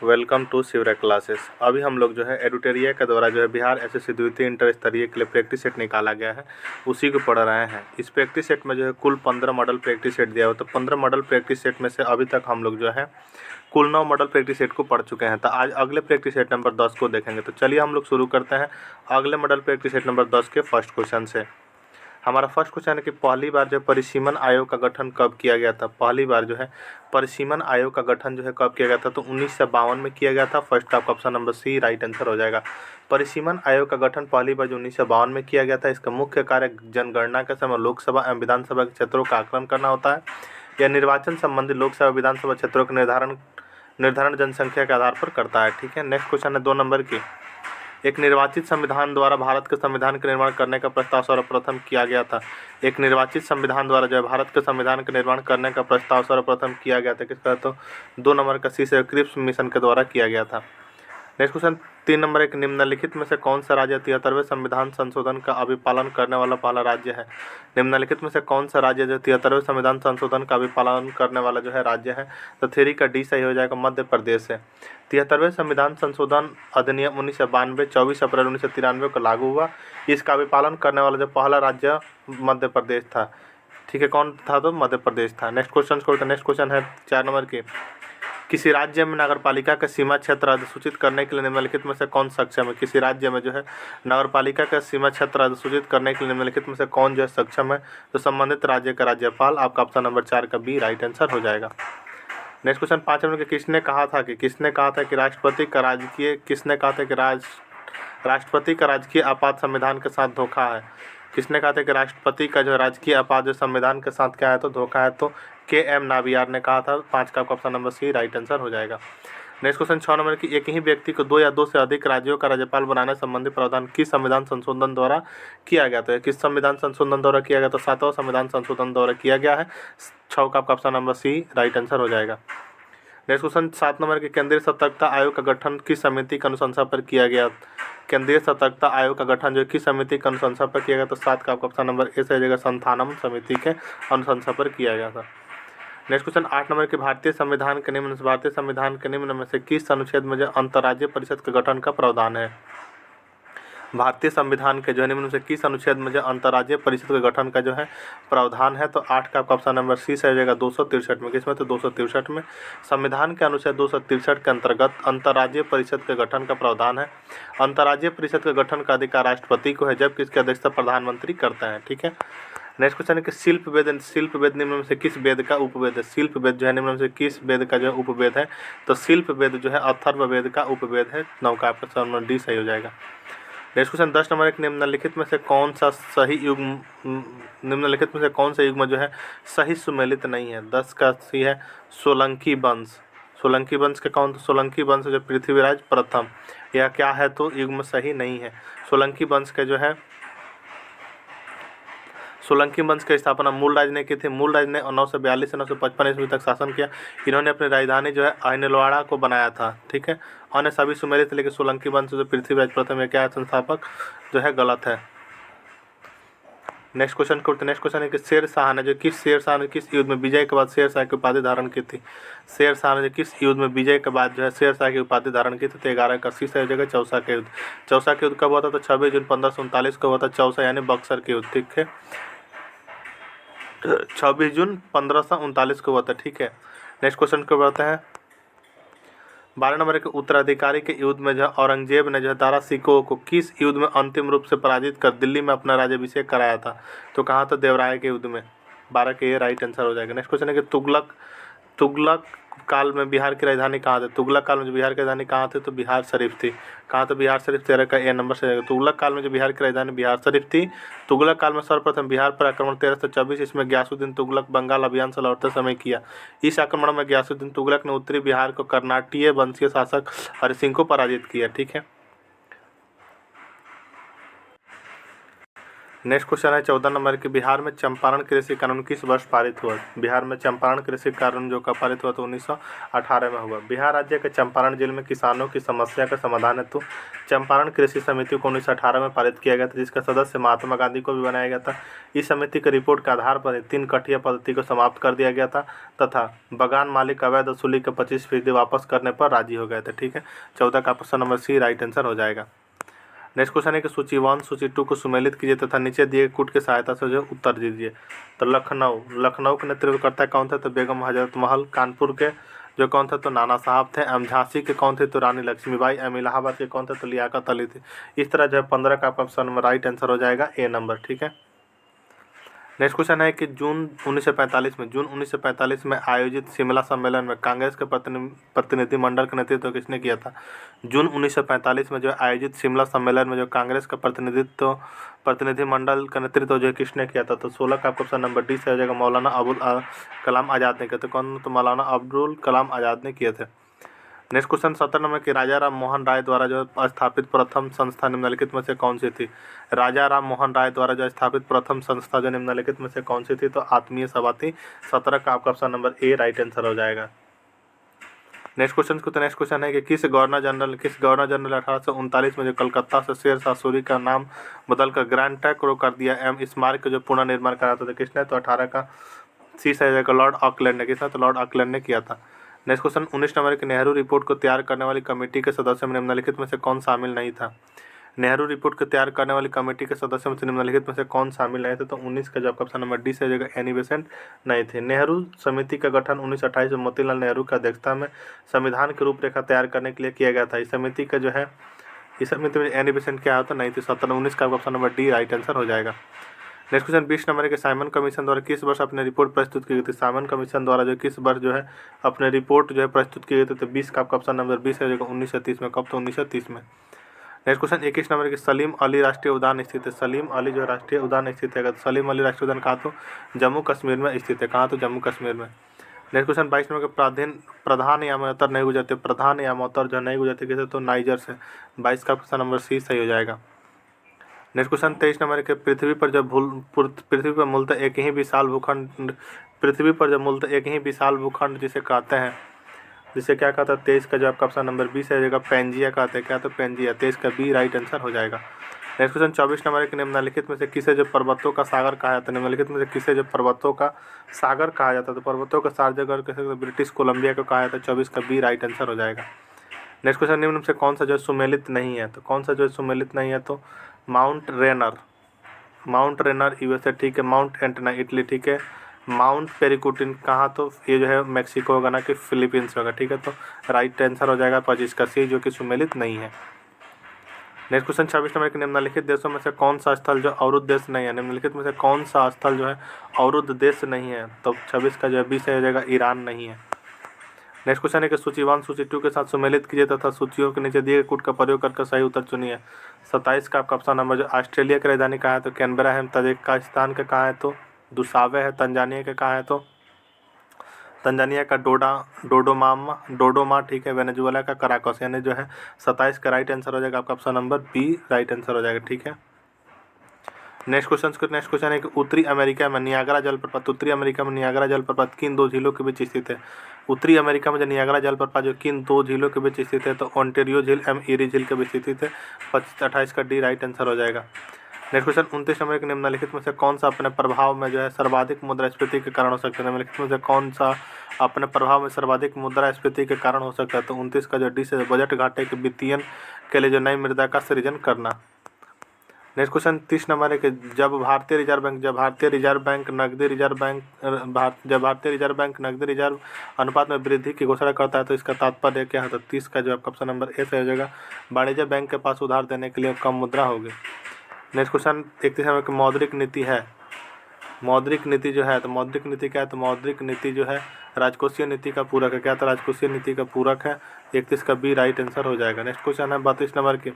Welcome to शिवरा classes. अभी हम लोग जो है एडुटेरिया के द्वारा जो है बिहार एसएससी द्वितीय इंटर स्तरीय के लिए प्रैक्टिस सेट निकाला गया है, उसी को पढ़ रहे हैं। इस प्रैक्टिस सेट में जो है कुल 15 मॉडल प्रैक्टिस सेट दिया हुआ, तो 15 मॉडल प्रैक्टिस सेट में से अभी तक हम लोग जो है कुल 9 मॉडल प्रैक्टिस सेट को पढ़ चुके हैं। तो आज अगले प्रैक्टिस सेट नंबर 10 को देखेंगे। तो चलिए हम लोग शुरू करते हैं अगले मॉडल प्रैक्टिस सेट नंबर 10 के फर्स्ट क्वेश्चन से। हमारा फर्स्ट क्वेश्चन है कि पहली बार जो परिसीमन आयोग का गठन कब किया गया था। पहली बार जो है परिसीमन आयोग का गठन जो है कब किया गया था, तो 1952 में किया गया था। फर्स्ट का option number C right answer हो जाएगा। परिसीमन आयोग का गठन पहली बार जो 1952 में किया गया था। इसका मुख्य कार्य जनगणना के समय लोकसभा एवं विधानसभा के क्षेत्रों का आकलन करना होता है। यह निर्वाचन संबंधी लोकसभा विधानसभा क्षेत्रों के निर्धारण जनसंख्या के आधार पर करता है। ठीक है, नेक्स्ट क्वेश्चन है 2 नंबर की। एक निर्वाचित संविधान द्वारा भारत के संविधान का निर्माण करने का प्रस्ताव सर्वप्रथम किया गया था। एक निर्वाचित संविधान द्वारा जो है भारत के संविधान का निर्माण करने का प्रस्ताव सर्वप्रथम किया गया था किसका, तो 2 नंबर का सी से क्रिप्स मिशन के द्वारा किया गया था। नेक्स्ट क्वेश्चन 3 नंबर एक, निम्नलिखित में से कौन सा राज्य 73वें संविधान संशोधन का अभिपालन करने वाला पहला राज्य है। निम्नलिखित में से कौन सा राज्य जो 73वें संविधान संशोधन का अभिपालन करने वाला जो है राज्य है, तो 3 का डी सही हो जाएगा, मध्य प्रदेश है। 73वें संविधान संशोधन अधिनियम 1992 24 अप्रैल 1993 को लागू हुआ। इसका अभिपालन करने वाला जो पहला राज्य मध्य प्रदेश था। ठीक है, कौन था, तो मध्य प्रदेश था। नेक्स्ट क्वेश्चन है 4 नंबर की। किसी राज्य में नगरपालिका का सीमा क्षेत्र अधिसूचित करने के लिए निम्नलिखित में से कौन सक्षम है। किसी राज्य में जो है नगरपालिका का सीमा क्षेत्र अधिसूचित करने के लिए निम्नलिखित में से कौन जो है सक्षम है, तो संबंधित राज्य का राज्यपाल। आपका ऑप्शन नंबर 4 का बी राइट आंसर हो जाएगा। नेक्स्ट क्वेश्चन 5 नंबर के, किसने कहा था कि राष्ट्रपति का राजकीय आपात संविधान के साथ धोखा है। किसने कहा था कि राष्ट्रपति का जो राजकीय आपात जो संविधान के साथ क्या है, तो धोखा है, तो के.एम. नाबियार ने कहा था। 5 का option number C right answer हो जाएगा। नेक्स्ट क्वेश्चन 6 नंबर की, एक ही व्यक्ति को 2 या 2 से अधिक राज्यों का राज्यपाल बनाने संबंधी प्रावधान किस संविधान संशोधन द्वारा किया गया था। किस संविधान संशोधन द्वारा किया गया, तो 7वां संविधान संशोधन द्वारा किया गया है। 6 का option number C right answer हो जाएगा। नेक्स्ट क्वेश्चन 7 नंबर के, केंद्रीय सतर्कता आयोग का गठन किस समिति की अनुशंसा पर किया गया। केंद्रीय सतर्कता आयोग का गठन जो किस समिति की अनुशंसा पर किया गया, तो 7 का ऑप्शन नंबर ए सही जगह संथानम समिति के अनुशंसा पर किया गया था। नेक्स्ट क्वेश्चन 8 नंबर के, भारतीय संविधान के निम्न में से किस अनुच्छेद में जो अंतर्राज्यीय परिषद के गठन का प्रावधान है। भारतीय संविधान के जो निम्न में से किस अनुच्छेद में जो अंतर्राज्यीय परिषद के गठन का जो है प्रावधान है, तो 8 का ऑप्शन नंबर सी सही हो जाएगा। 263 में, किसमें, तो 263 में संविधान के अनुच्छेद 263 के अंतर्गत अंतर्राज्यीय परिषद के गठन का प्रावधान है। अंतर्राज्यीय परिषद के गठन का अधिकार राष्ट्रपति को है, जबकि इसकी अध्यक्षता प्रधानमंत्री करता है। ठीक है, नेक्स्ट क्वेश्चन है कि शिल्प वेद निम्न में से किस वेद का उपवेद है। शिल्प वेद जो है निम्न में से किस वेद का जो है उपवेद है, तो शिल्प वेद जो है अथर्व वेद का उपवेद है। 9 का ऑप्शन नंबर डी सही हो जाएगा। नेक्स्ट क्वेश्चन 10 नंबर एक, निम्नलिखित में से कौन सा युग्म जो है सही सुमेलित नहीं है। 10 का सी है सोलंकी वंश। सोलंकी वंश के कौन, तो सोलंकी वंश जो पृथ्वीराज प्रथम, यह क्या है, तो युग्म सही नहीं है। सोलंकी वंश के जो है सोलंकी वंश की स्थापना मूल राज ने की थी। मूल राज ने 942 से 955 ईस्वी तक शासन किया। इन्होंने अपनी राजधानी जो है अहिलवाड़ा को बनाया था। ठीक है, अन्य सभी सुमेलित, लेकिन सोलंकी वंश जो पृथ्वीराज प्रथम है क्या है, संस्थापक जो है गलत है। नेक्स्ट क्वेश्चन है कि शेरशाह ने किस युद्ध में विजय के बाद शेरशाह की उपाधि धारण की थी। शेरशाह ने किस युद्ध में विजय के बाद जो है शेरशाह की उपाधि धारण की थी, तो 11 का सी सही जगह चौसा के युद्ध। चौसा के युद्ध कब हुआ था, तो 26 जून 1539 को हुआ था। चौसा यानी बक्सर के युद्ध। ठीक है, 26 जून 1539 को हुआ था। ठीक है, नेक्स्ट क्वेश्चन को बढ़ते हैं 12 नंबर के, उत्तराधिकारी के युद्ध में जो औरंगजेब ने जो दारा सिकोह को किस युद्ध में अंतिम रूप से पराजित कर दिल्ली में अपना राज्याभिषेक कराया था, तो कहाँ, तो देवराय के युद्ध में। 12 के ये राइट आंसर हो जाएगा। नेक्स्ट क्वेश्चन है कि तुगलक काल में बिहार की राजधानी कहाँ थी। तुगलक काल में जो बिहार की राजधानी कहाँ थी, तो बिहार शरीफ थी। कहाँ, तो बिहार शरीफ। 13 का ए नंबर से जाएगा। तुगलक काल में जो बिहार की राजधानी बिहार शरीफ थी। तुगलक काल में सर्वप्रथम बिहार पर आक्रमण 1324 इसमें गयासुद्दीन तुगलक बंगाल अभियान से लौटते समय किया। इस आक्रमण में गयासुद्दीन तुगलक ने उत्तरी बिहार को कर्नाटीय वंशीय शासक हरि सिंह को पराजित किया। ठीक है, नेक्स्ट क्वेश्चन है 14 नंबर के, बिहार में चंपारण कृषि कानून किस वर्ष पारित हुआ? बिहार में चंपारण कृषि कानून जो का पारित हुआ तो 1918 में हुआ। बिहार राज्य के चंपारण जिले में किसानों की समस्या का समाधान हेतु चंपारण कृषि समिति को 1918 में पारित किया गया था, जिसका सदस्य महात्मा गांधी को भी बनाया गया था। इस समिति की रिपोर्ट के आधार पर 3 कठिया पद्धति को समाप्त कर दिया गया था तथा बगान मालिक अवैध वसूली के 25% वापस करने पर राजी हो गए थे। ठीक है, 14 का option number C right answer हो जाएगा। नेक्स्ट क्वेश्चन है कि सूची 1 सूची 2 को सुमेलित कीजिए तथा नीचे दिए कूट की सहायता से जो उत्तर दीजिए। तो लखनऊ का नेतृत्व करता कौन थे? तो बेगम हजरत महल। कानपुर के जो कौन थे? तो नाना साहब थे। एम झांसी के कौन थे? तो रानी लक्ष्मीबाई। एम इलाहाबाद के कौन थे? तो लियाकत अली थे। इस तरह जो है 15 का ऑप्शन में राइट आंसर हो जाएगा ए नंबर। ठीक है, नेक्स्ट क्वेश्चन है कि जून 1945 में आयोजित शिमला सम्मेलन में कांग्रेस के प्रतिनिधिमंडल का नेतृत्व किसने किया था? जून 1945 में जो आयोजित शिमला सम्मेलन में जो कांग्रेस का प्रतिनिधिमंडल का नेतृत्व जो किसने किया था? तो 16 का ऑप्शन नंबर डी से हो जाएगा मौलाना अबुल कलाम आज़ाद ने किया था। कौन? तो मौलाना अब्दुल कलाम आज़ाद ने किए थे। नेक्स्ट क्वेश्चन 17 नंबर की, राजा राम मोहन राय द्वारा जो स्थापित प्रथम संस्था निम्नलिखित में से कौन सी थी? राजा राम मोहन राय द्वारा जो स्थापित प्रथम संस्था जो निम्नलिखित में से कौन सी थी? तो आत्मीय सभा थी। 17 का आपका option number A right answer हो जाएगा। नेक्स्ट क्वेश्चन है कि किस गवर्नर जनरल 1839 में जो कलकत्ता से शेर शाह सूरी का नाम बदलकर ग्रैंड ट्रंक रो कर दिया एवं स्मारक का जो पुनर्निर्माण कराया था किसने? तो 18 का सी से जाएगा लॉर्ड ऑकलैंड ने। किसने? तो लॉर्ड ऑकलैंड ने किया था। नेक्स्ट क्वेश्चन 19 नंबर की, नेहरू रिपोर्ट को तैयार करने वाली कमेटी के सदस्यों में निम्नलिखित में से कौन शामिल नहीं था? नेहरू रिपोर्ट को तैयार करने वाली कमेटी के सदस्यों में से निम्नलिखित में से कौन शामिल नहीं थे? तो 19 का जवाब ऑप्शन नंबर डी से हो जाएगा एनी बेसेंट नहीं थे। नेहरू समिति का गठन 1928 में मोतीलाल नेहरू की अध्यक्षता में संविधान की रूपरेखा तैयार करने के लिए किया गया था। इस समिति का जो है इस समिति में एनी बेसेंट क्या होता नहीं थी। 19 का option number D right answer हो जाएगा। नेक्स्ट क्वेश्चन 20 नंबर के, साइमन कमीशन द्वारा किस वर्ष अपने रिपोर्ट प्रस्तुत की गई थी? साइमन कमीशन द्वारा जो किस वर्ष जो है अपने रिपोर्ट जो है प्रस्तुत की गई थी? तो 20 का आपका ऑप्शन नंबर 20 है, 1930 में। कब? तो 1930 में। नेक्स्ट क्वेश्चन 21 नंबर की, सलीम अली राष्ट्रीय उद्यान स्थित है। सलीम अली जो राष्ट्रीय उद्यान स्थित है, सलीम अली राष्ट्रीय उद्यान कहाँ? तो जम्मू कश्मीर में स्थित है। कहाँ? तो जम्मू कश्मीर में। नेक्स्ट क्वेश्चन 22 नंबर के, प्रधान यामोत्तर नहीं गुजरते। प्रधान यामोत्तर जो नहीं गुजरते किसे? तो नाइजर से। 22 का ऑप्शन नंबर सी सही हो जाएगा। नेक्स्ट क्वेश्चन 23 नंबर के, पृथ्वी पर मूलतः एक ही विशाल भूखंड जिसे कहते हैं, जिसे क्या कहता है? 23 का जवाब ऑप्शन नंबर बी से जाएगा पेंजिया कहते हैं। क्या? तो पेंजिया। 23 का बी राइट आंसर हो जाएगा। नेक्स्ट क्वेश्चन 24 नंबर के, निम्नलिखित में से किसे जो पर्वतों का सागर कहा जाता है? निम्नलिखित में से किसे जो पर्वतों का सागर कहा जाता है? तो पर्वतों का सागर किसे? ब्रिटिश कोलंबिया को कहा जाता है। 24 का बी राइट आंसर हो जाएगा। नेक्स्ट क्वेश्चन, निम्न में से कौन सा जो सुमेलित नहीं है? तो कौन सा जो सुमेलित नहीं है? तो माउंट रेनर यूएसए, ठीक है। माउंट एंटना इटली, ठीक है। माउंट पेरिकुटिन कहाँ? तो ये जो है मैक्सिको होगा ना कि फिलीपींस होगा, ठीक है। तो राइट आंसर हो जाएगा 25 का सी, जो कि सुमेलित नहीं है। नेक्स्ट क्वेश्चन 26 नंबर के, निम्नलिखित देशों में से कौन सा स्थल जो अवरुद्ध देश नहीं है? निम्नलिखित में से कौन सा स्थल जो है अवरुद्ध देश नहीं है? तो 26 का जो है 20 हो जाएगा ईरान नहीं है। नेक्स्ट क्वेश्चन है कि सूची 1 सूची 2 के साथ सुमेलित कीजिए तथा सूचियों के नीचे दिए कूट का प्रयोग करके सही उत्तर चुनिए। 27 का आपका ऑप्शन नंबर जो ऑस्ट्रेलिया की राजधानी कहाँ है? तो कैनबरा है। तजिकिस्तान का कहाँ है? तो दुसावे है। तंजानिया का कहाँ है? तो तंजानिया का डोडोमा, ठीक है। वेनेजुएला का कराकस, यानी जो है 27 का राइट आंसर हो जाएगा आपका option number B right answer हो जाएगा, ठीक है। नेक्स्ट क्वेश्चन है कि उत्तरी अमेरिका में नियाग्रा जलप्रपात किन दो झीलों के बीच स्थित है? उत्तरी अमेरिका में जो नियाग्रा जलप्रपात जो किन दो झीलों के बीच स्थित है? तो ओंटेरियो झील एवं ईरी झील के बीच स्थित है। 28 का डी राइट आंसर हो जाएगा। नेक्स्ट क्वेश्चन 29 नंबर के, निम्नलिखित में से कौन सा अपने प्रभाव में जो है सर्वाधिक मुद्रास्फीति के कारण हो सकता है? निम्नलिखित में से कौन सा अपने प्रभाव में सर्वाधिक मुद्रास्फीति के कारण हो सकता है? तो 29 का जो डी से बजट घाटे के वित्तीयन के लिए जो नई मृदा का सृजन करना। नेक्स्ट क्वेश्चन 30 नंबर है कि जब भारतीय रिजर्व बैंक नकदी रिजर्व अनुपात में वृद्धि की घोषणा करता है तो इसका तात्पर्य क्या है? तो 30 का जो ऑप्शन नंबर ए से हो जाएगा वाणिज्य बैंक के पास उधार देने के लिए कम मुद्रा होगी। नेक्स्ट क्वेश्चन 31 नंबर की, मौद्रिक नीति जो है तो मौद्रिक नीति क्या है? तो मौद्रिक नीति जो है राजकोषीय नीति का पूरक है। क्या? तो राजकोषीय नीति का पूरक है। 31 का बी राइट आंसर हो जाएगा। नेक्स्ट क्वेश्चन है 32 नंबर की,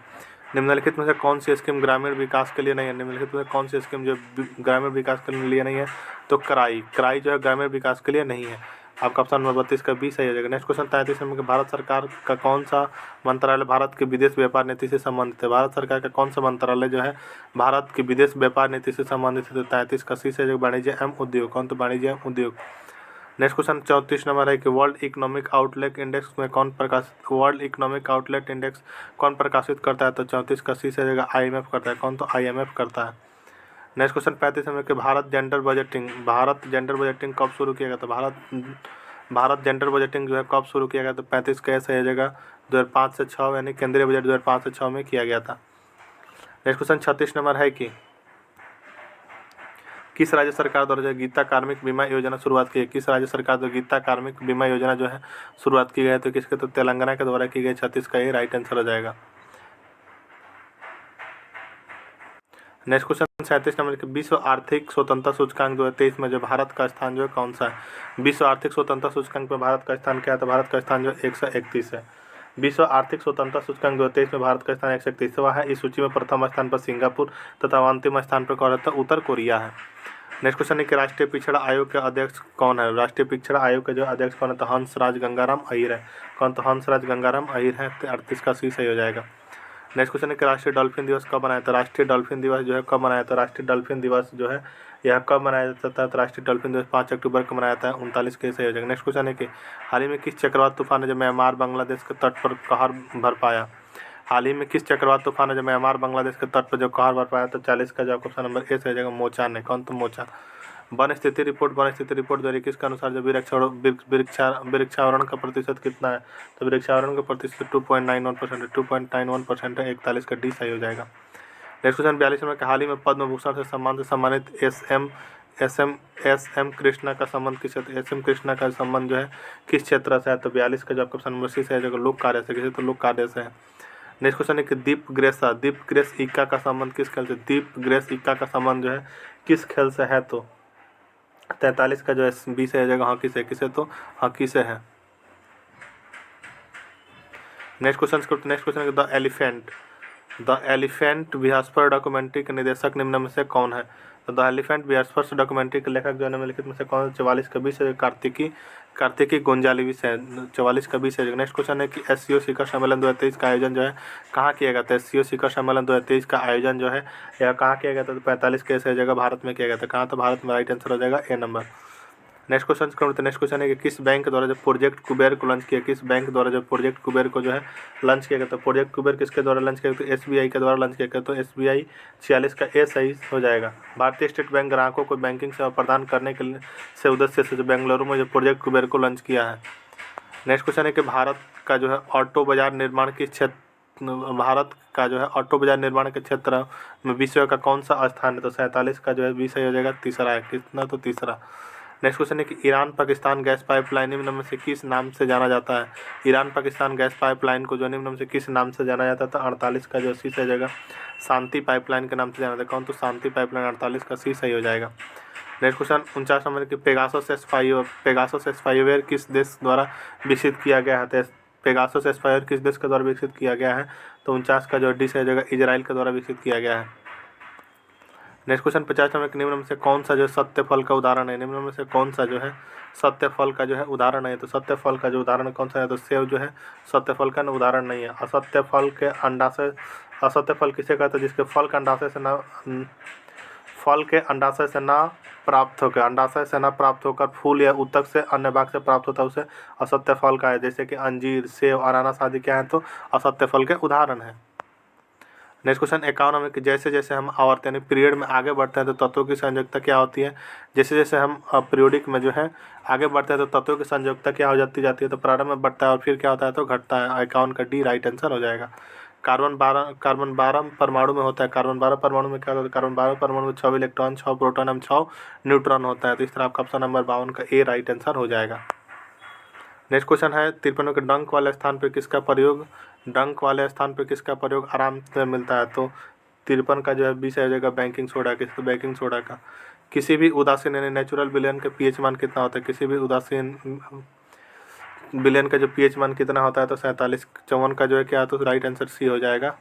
निम्नलिखित में से कौन सी स्कीम ग्रामीण विकास के लिए नहीं है? निम्नलिखित में कौन सी स्कीम जो ग्रामीण विकास के लिए नहीं है? तो कराई जो है ग्रामीण विकास के लिए नहीं है। आपका ऑप्शन नंबर 32 का बी सही हो जाएगा। नेक्स्ट क्वेश्चन 33 नंबर के भारत सरकार का कौन सा मंत्रालय भारत की विदेश व्यापार नीति से संबंधित है? भारत सरकार का कौन सा मंत्रालय जो है भारत की विदेश व्यापार नीति से संबंधित है? तो 33 का सी से वाणिज्य एवं उद्योग। कौन? तो वाणिज्य एवं उद्योग। नेक्स्ट क्वेश्चन 34 नंबर है कि वर्ल्ड इकोनॉमिक आउटलुक इंडेक्स में कौन प्रकाशित वर्ल्ड इकोनॉमिक आउटलुक इंडेक्स कौन प्रकाशित करता है? तो 34 का सी से जगह IMF करता है। कौन? तो IMF करता है। नेक्स्ट क्वेश्चन 35 नंबर के भारत जेंडर बजटिंग कब शुरू किया गया? तो भारत जेंडर बजटिंग जो है कब शुरू किया गया? तो 35 का सही जगह 2005 से 6 यानी केंद्रीय बजट 2005 से 6 में किया गया था। नेक्स्ट क्वेश्चन 36 नंबर है कि किस राज्य सरकार द्वारा जो है गीता कार्मिक बीमा योजना शुरुआत की है? किस राज्य सरकार द्वारा गीता कार्मिक बीमा योजना जो है शुरुआत की गई है? तो किसके? तो तेलंगाना के द्वारा की गई। 36 का ये राइट आंसर हो जाएगा। नेक्स्ट क्वेश्चन 37 नंबर के विश्व आर्थिक स्वतंत्रता सूचकांक 2023 में जो भारत का स्थान जो है कौन सा है? विश्व आर्थिक स्वतंत्रता सूचकांक में भारत का स्थान क्या है? तो भारत का स्थान जो 131 है। विश्व आर्थिक स्वतंत्रता सूचकांक 2023 में भारत का स्थान 131वां है। इस सूची में प्रथम स्थान पर सिंगापुर तथा अंतिम स्थान पर कौन रहता है? उत्तर कोरिया है। नेक्स्ट क्वेश्चन है कि राष्ट्रीय पिछड़ा आयोग के अध्यक्ष कौन है? राष्ट्रीय पिछड़ा आयोग के जो अध्यक्ष कौन है? तो हंसराज गंगाराम अहीर है। कौन? तो हंसराज गंगाराम अहीर है। 38 का सी सही हो जाएगा। नेक्स्ट क्वेश्चन है कि राष्ट्रीय डॉल्फिन दिवस कब मनाया? तो राष्ट्रीय डॉल्फिन दिवस जो है कब मनाया? तो राष्ट्रीय डॉल्फिन दिवस जो है यह कब मनाया जाता है? तो राष्ट्रीय डॉल्फिन दिवस 5 अक्टूबर को मनाया जाता है। 39 के सही हो जाएगा। नेक्स्ट क्वेश्चन है कि हाल ही में किस चक्रवात तूफान ने जो म्यांमार बांग्लादेश के तट पर कहर भर पाया? हाल ही में किस चक्रवात तूफान ने जो म्यांमार बांग्लादेश के तट पर जो कहर भर पाया? तो 40 का जो ऑप्शन नंबर ए सही हो जाएगा मोचा ने। कौन? तो मोचा। वन स्थिति रिपोर्ट 2021 के अनुसार जो वृक्षावरण का प्रतिशत कितना है? तो वृक्षावरण का प्रतिशत 2.91% है। 2.91% है। 41 का डी सही हो जाएगा। नेक्स्ट क्वेश्चन 42 नंबर के हाल ही में पद्म भूषण से सम्मानित एस एम कृष्णा का संबंध किस क्षेत्र? एस एम कृष्णा का संबंध जो है किस क्षेत्र से है? तो 42 का जो आपका ऑप्शन नंबर सी से है जो लोक कार्य से। किसी तो लोक कार्य से है। नेक्स्ट क्वेश्चन है कि दीप ग्रेस इक्का का संबंध किस खेल से? दीप ग्रेस इक्का का संबंध जो है किस खेल से है? तो 43 का जो है बी से जगह हॉकी से। किसे? तो हॉकी से है। नेक्स्ट क्वेश्चन है द एलिफेंट विहास्पर डॉक्यूमेंट्री के निर्देशक निम्न में से कौन है? तो द एलिफेंट विहास्पर डॉक्यूमेंट्री के लेखक जो है निम्नलिखित में से कौन है? 44 का 20 है कार्तिकी गोंजाल्विस है। 44 का 20 है। नेक्स्ट क्वेश्चन है कि SCO शिखर सम्मेलन 2023 का आयोजन जो है कहाँ किया गया था? SCO शिखर सम्मेलन 2023 का आयोजन जो है यह कहाँ किया गया था? तो 45 के सही जगह भारत में किया गया था। कहाँ? तो भारत में राइट आंसर हो जाएगा ए नंबर। नेक्स्ट क्वेश्चन है कि किस बैंक द्वारा जब प्रोजेक्ट कुबेर को लॉन्च किया? किस बैंक द्वारा जब प्रोजेक्ट कुबेर को जो है लॉन्च किया गया? तो प्रोजेक्ट कुबेर किसके द्वारा लॉन्च किया गया? तो SBI के द्वारा लॉन्च किया गया। तो SBI 46 का ए सही हो जाएगा। भारतीय स्टेट बैंक ग्राहकों को बैंकिंग सेवा प्रदान करने के लिए से उद्देश्य से जो बेंगलुरु में जो प्रोजेक्ट कुबेर को लॉन्च किया है। नेक्स्ट क्वेश्चन है कि भारत का जो है ऑटो बाजार निर्माण के क्षेत्र में विश्व का कौन सा स्थान है? तो 47 का जो है 20 हो जाएगा। तीसरा है। कितना? तो तीसरा। नेक्स्ट क्वेश्चन है कि ईरान पाकिस्तान गैस पाइपलाइन निम्न में से किस नाम से जाना जाता है? ईरान पाकिस्तान गैस पाइपलाइन को जो निम्न में से किस नाम से जाना जाता है? तो 48 का जो सी सही हो जाएगा शांति पाइपलाइन के नाम से जाना जाता है। कौन? तो शांति पाइपलाइन। 48 का सी सही हो जाएगा। नेक्स्ट क्वेश्चन 49 नंबर की पेगासस S5 किस देश द्वारा विकसित किया गया है? पेगासस S5 किस देश के द्वारा विकसित किया गया है? तो 49 का जो डी सही हो जाएगा इजराइल के द्वारा विकसित किया गया है। नेक्स्ट क्वेश्चन 50 नंबर के निम्न में से कौन सा जो सत्य फल का उदाहरण है? निम्न में से कौन सा जो है सत्य फल का जो है उदाहरण है? तो सत्य फल का जो उदाहरण कौन सा है? तो सेव जो है सत्य फल का उदाहरण नहीं है। असत्य फल किसे कहते हैं? जिसके फल के अंडाशय से ना प्राप्त होकर फूल या उत्तक से अन्य भाग से प्राप्त होता है उसे असत्य फल का है। जैसे कि अंजीर, सेव, अनानास आदि क्या है? तो असत्य फल के उदाहरण है। नेक्स्ट क्वेश्चन 51 नंबर कि जैसे जैसे हम आवर्त यानी पीरियड में आगे बढ़ते हैं तो तत्वों की संयोजकता क्या होती है? जैसे जैसे हम पीरियोडिक में जो है आगे बढ़ते हैं तो तत्वों की संयोजकता क्या हो जाती है? तो प्रारंभ में बढ़ता है और फिर क्या होता है? तो घटता है। 51 का डी राइट आंसर हो जाएगा। कार्बन 12 परमाणु में होता है। कार्बन 12 परमाणु में क्या होता है? कार्बन 12 परमाणु में 6 इलेक्ट्रॉन, 6 प्रोटॉन एवं 6 न्यूट्रॉन होता है। तो इस तरह आपका ऑप्शन नंबर 52 का ए राइट आंसर हो जाएगा। नेक्स्ट क्वेश्चन है 53 के डंक वाले स्थान पर किसका प्रयोग आराम से मिलता है? तो 53 का जो है 20 आ जाएगा बैंकिंग सोडा के। तो बेकिंग सोडा का। किसी भी उदासीन यानी नेचुरल विलयन का pH मान कितना होता है? किसी भी उदासीन विलयन का जो pH मान कितना होता है? तो 47। 54 का जो है क्या? तो राइट आंसर सी हो जाएगा।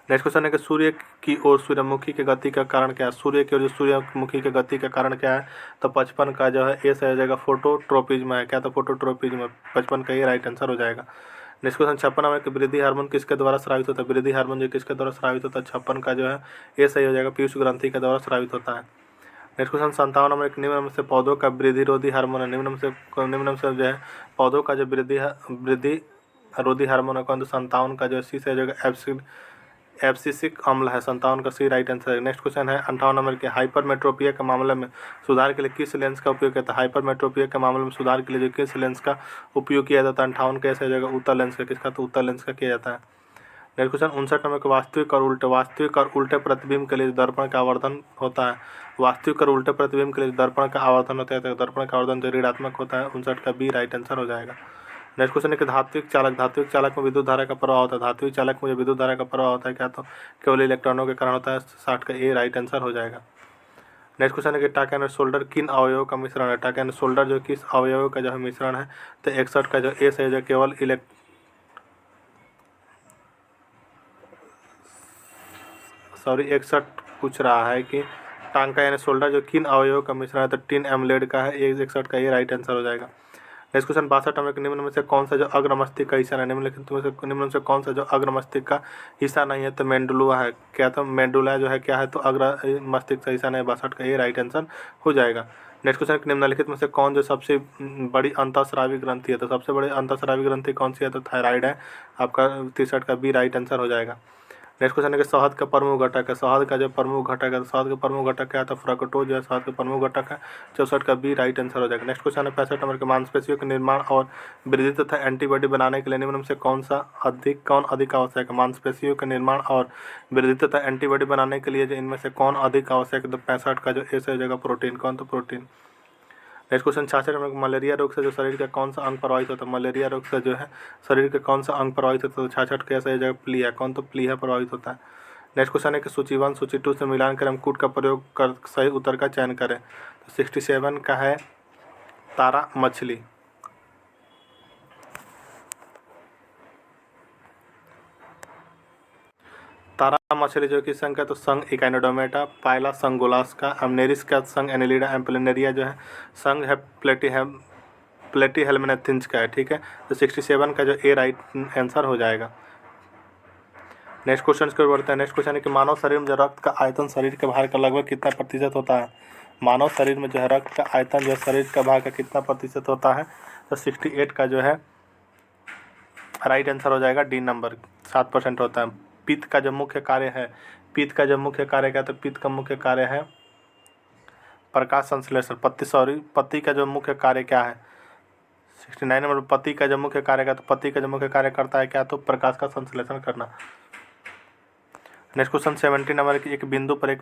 नेक्स्ट क्वेश्चन है कि सूर्य की ओर सूर्यमुखी के गति का कारण क्या है। सूर्य की ओर जो सूर्यमुखी के गति का कारण क्या है, तो 55 का जो है ए सही हो जाएगा, फोटोट्रोपिज्म है। क्या, तो फोटोट्रोपिज्म, 55 का ये राइट आंसर हो जाएगा। नेक्स्ट क्वेश्चन 56 नंबर कि वृद्धि हार्मोन किसके द्वारा स्रावित होता है। वृद्धि हार्मोन जो किसके द्वारा स्रावित होता है, 56 का जो है ये सही हो जाएगा, पीयूष ग्रंथि के द्वारा स्रावित होता है। नेक्स्ट क्वेश्चन 57 नंबर कि निम्न में से पौधों का वृद्धि रोधी हार्मोन है। निम्न में से जो है पौधों का जो वृद्धि रोधी हार्मोन है कौन, तो 57 का जो सी से जो एब्सिसिक अम्ल है, 57 का सी राइट आंसर है। नेक्स्ट क्वेश्चन है 58 नंबर के हाइपरमेट्रोपिया के मामले में सुधार के लिए किस लेंस का उपयोग किया जाता है। हाइपरमेट्रोपिया के मामले में सुधार के लिए जो किस लेंस का उपयोग किया जाता है, 58 का ऐसा जगह उत्तर लेंस का, किसका, तो उत्तर लेंस का किया जाता है। नेक्स्ट क्वेश्चन 59 नंबर के वास्तविक और उल्टे प्रतिबिंब के लिए दर्पण का आवर्धन होता है। वास्तविक और उल्टे प्रतिबिंब के लिए दर्पण का आवर्धन होता है, तो दर्पण का आवर्धन जो ऋणात्मक होता है, 59 का बी राइट आंसर हो जाएगा। नेक्स्ट क्वेश्चन है कि धात्विक चालक में विद्युत धारा का प्रवाह होता है। धात्विक चालक में जो विद्युत धारा का प्रवाह होता है, क्या, तो केवल इलेक्ट्रॉनों के कारण होता है, 60 का ए राइट आंसर हो जाएगा। नेक्स्ट क्वेश्चन है कि टक एंड शोल्डर किन अवयवों का मिश्रण है। टक एंड शोल्डर जो किस अवयव का जो है मिश्रण है, तो 61 का जो ए सही है, केवल 61 पूछ रहा है कि टांग का यानी शोल्डर जो किन अवयवों का मिश्रण है, तो टिन एमलेड का है, 61 का ये राइट आंसर हो जाएगा। नेक्स्ट क्वेश्चन 62 नंबर के निम्न में से कौन सा जो अग्र मस्तिष्क का हिस्सा है। निम्न में से कौन सा जो अग्र मस्तिष्क का हिस्सा नहीं है, तो मेंडुला है। क्या, तो मेंडुला जो है क्या है, तो अग्र मस्तिष्क का हिस्सा नहीं, 62 का ये राइट आंसर हो जाएगा। नेक्स्ट क्वेश्चन निम्नलिखित में से कौन जो सबसे बड़ी अंतःस्रावी ग्रंथि है, तो सबसे बड़ी अंतःस्रावी ग्रंथि कौन सी है, तो थायराइड है, आपका 63 का बी राइट आंसर हो जाएगा। नेक्स्ट क्वेश्चन है कि शहद का प्रमुख घटक है। शहद का जो प्रमुख घटक है, तो शहद का प्रमुख घटक क्या है, तो फ्रक्टोज जो है शहद का प्रमुख घटक है, 64 का बी राइट आंसर हो जाएगा। नेक्स्ट क्वेश्चन है 65 नंबर के मांसपेशियों के निर्माण और वृद्धि तथा एंटीबॉडी बनाने के लिए निम्न में से कौन अधिक आवश्यक है। मांसपेशियों के निर्माण और वृद्धि तथा एंटीबॉडी बनाने के लिए जो इनमें से कौन अधिक आवश्यक है, तो 65 का जो ए से हो जाएगा प्रोटीन, कौन, तो protein. Next question 66 number malaria रोग से जो शरीर का कौन सा अंग प्रभावित होता है। मलेरिया रोग से जो है शरीर का कौन सा अंग प्रभावित होता है, तो 66 का सही जगह प्लीहा, कौन, तो प्लीहा प्रभावित होता है। नेक्स्ट क्वेश्चन है कि सूची 1 सूची 2 से मिलान कर हम कूट का प्रयोग कर सही उत्तर का चयन करें। तो 67 का है तारा मछली। तारा मछली जो कि संघ है, तो संघ इकाइनोडोमेटा, पायला संघ गोलास्का, अमनेरिस का संघ एनिलिडा, एम्पलिनेरिया जो है संघ है प्लेटीहेल्मिन्थिस का है, ठीक है। तो 67 का जो ए राइट आंसर हो जाएगा। नेक्स्ट क्वेश्चन की ओर बढ़ते हैं। नेक्स्ट क्वेश्चन है कि मानव शरीर में जो रक्त का आयतन शरीर के भार का लगभग कितना प्रतिशत होता है। मानव शरीर में जो है रक्त का आयतन जो शरीर का भार का कितना प्रतिशत होता है, तो 68 का जो है राइट आंसर हो जाएगा, डी नंबर, 7% होता है। पित्त का जो मुख्य कार्य है, पित्त का जो मुख्य कार्य क्या है, तो पित्त का मुख्य कार्य है प्रकाश संश्लेषण। पत्ती का जो मुख्य कार्य क्या है, 69 नंबर पत्ती का जो मुख्य कार्य क्या, तो पत्ती का जो मुख्य कार्य करता है क्या, तो प्रकाश का संश्लेषण करना। नेक्स्ट क्वेश्चन 70 नंबर की एक बिंदु पर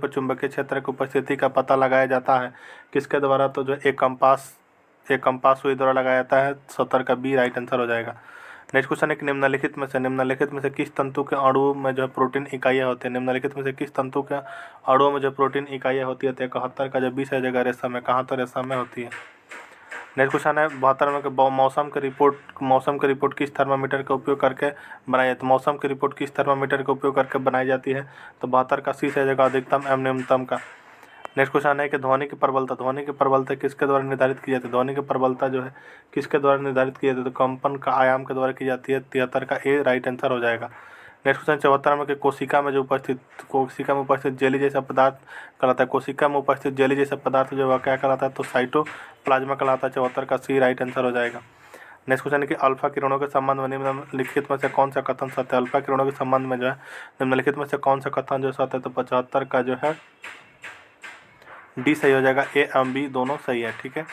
चुंबकीय क्षेत्र की उपस्थिति का पता लगाया जाता है किसके द्वारा, तो जो एक कंपास सुई द्वारा लगाया जाता है, 70 का बी राइट आंसर हो जाएगा। नेक्स्ट क्वेश्चन है कि निम्नलिखित में से किस तंतु के अणुओं में जो प्रोटीन इकाइयाँ होती है। निम्नलिखित में से किस तंतु के अणुओं में जो प्रोटीन इकाइयाँ होती है, तो 71 का जो 20 है जगह रेशम में, कहाँ, तो रेशम में होती है। नेक्स्ट क्वेश्चन है 72 नंबर के मौसम की रिपोर्ट किस थर्मामीटर का उपयोग करके बनाई जाती है। मौसम की रिपोर्ट किस थर्मामीटर का उपयोग करके बनाई जाती है, तो 72 का सी से जगह अधिकतम एवं न्यूनतम का। नेक्स्ट क्वेश्चन है कि ध्वनि की प्रबलता किसके द्वारा निर्धारित की जाती है। ध्वनि की प्रबलता जो है किसके द्वारा निर्धारित की जाती है, तो कंपन का आयाम के द्वारा की जाती है, 73 का ए राइट आंसर हो जाएगा। नेक्स्ट क्वेश्चन 74 नंबर के कोशिका में उपस्थित जेली जैसा पदार्थ कहलाता है। कोशिका में उपस्थित जेली जैसा पदार्थ जो है क्या कहलाता है, तो साइटोप्लाज्मा कहलाता है, 74 का सी राइट आंसर हो जाएगा। नेक्स्ट क्वेश्चन है कि अल्फा किरणों के संबंध में निम्नलिखित में से कौन सा कथन सत्य है। अल्फा किरणों के संबंध में जो है निम्नलिखित में से कौन सा कथन जो सत्य है, तो 75 का जो है डी सही हो जाएगा, ए एवं बी दोनों सही है, ठीक है।